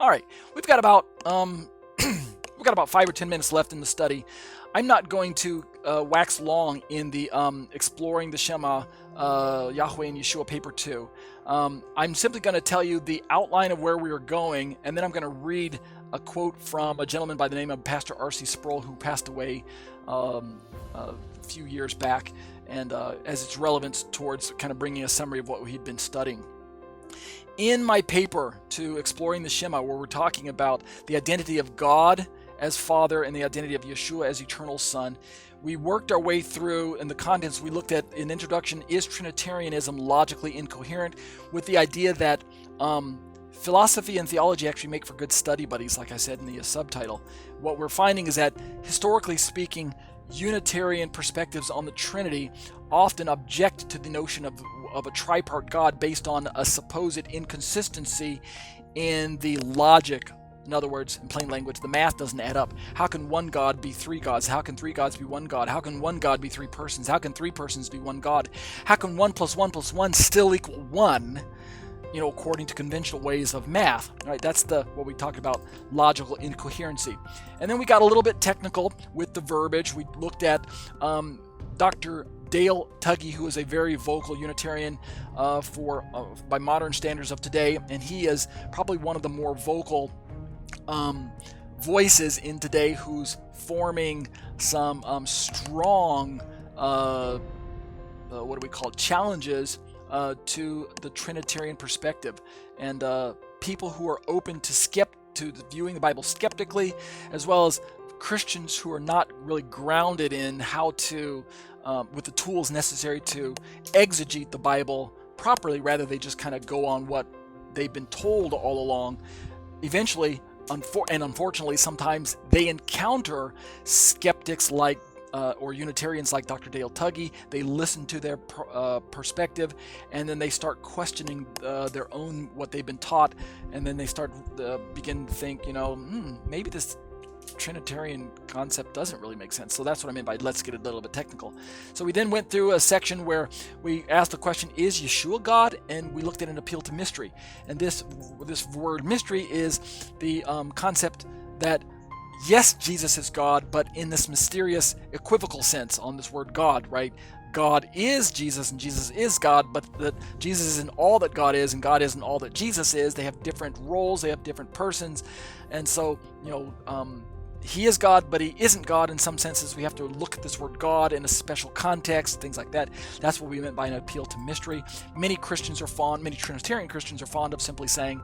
right, we've got about 5 or 10 minutes left in the study. I'm not going to wax long in the exploring the Shema, Yahweh and Yeshua paper 2. I'm simply going to tell you the outline of where we are going, and then I'm going to read a quote from a gentleman by the name of Pastor R.C. Sproul, who passed away a few years back, and as its relevance towards kind of bringing a summary of what he'd been studying. In my paper to Exploring the Shema, where we're talking about the identity of God as Father and the identity of Yeshua as Eternal Son, we worked our way through, in the contents we looked at in introduction, is Trinitarianism logically incoherent, with the idea that philosophy and theology actually make for good study buddies, like I said in the subtitle. What we're finding is that, historically speaking, Unitarian perspectives on the Trinity often object to the notion of a tripart God based on a supposed inconsistency in the logic. In other words, in plain language, the math doesn't add up. How can one God be three gods? How can three gods be one God? How can one God be three persons? How can three persons be one God? How can 1 + 1 + 1 still equal 1? According to conventional ways of math, right? That's what we talk about, logical incoherency. And then we got a little bit technical with the verbiage. We looked at Dr. Dale Tuggy, who is a very vocal Unitarian by modern standards of today, and he is probably one of the more vocal voices in today, who's forming some strong, challenges to the Trinitarian perspective, and people who are open to viewing the Bible skeptically, as well as Christians who are not really grounded in how to, with the tools necessary to exegete the Bible properly. Rather, they just kind of go on what they've been told all along. Eventually, and unfortunately, sometimes they encounter skeptics or Unitarians like Dr. Dale Tuggy. They listen to their perspective, and then they start questioning their own, what they've been taught, and then they begin to think, maybe this Trinitarian concept doesn't really make sense. So that's what I mean by let's get a little bit technical. So we then went through a section where we asked the question, is Yeshua God? And we looked at an appeal to mystery. And this word mystery is the concept that, yes, Jesus is God, but in this mysterious equivocal sense on this word God, right? God is Jesus and Jesus is God, but that Jesus isn't all that God is and God isn't all that Jesus is. They have different roles, they have different persons. And so, he is God, but he isn't God in some senses. We have to look at this word God in a special context, things like that. That's what we meant by an appeal to mystery. Many Trinitarian Christians are fond of simply saying,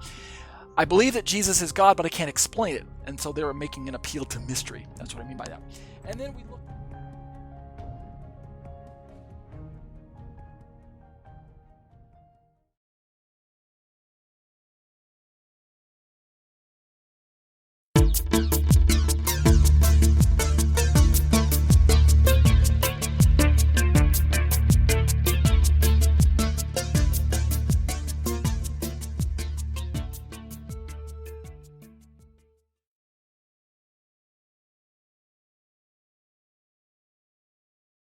I believe that Jesus is God, but I can't explain it. And so they were making an appeal to mystery. That's what I mean by that. And then we look.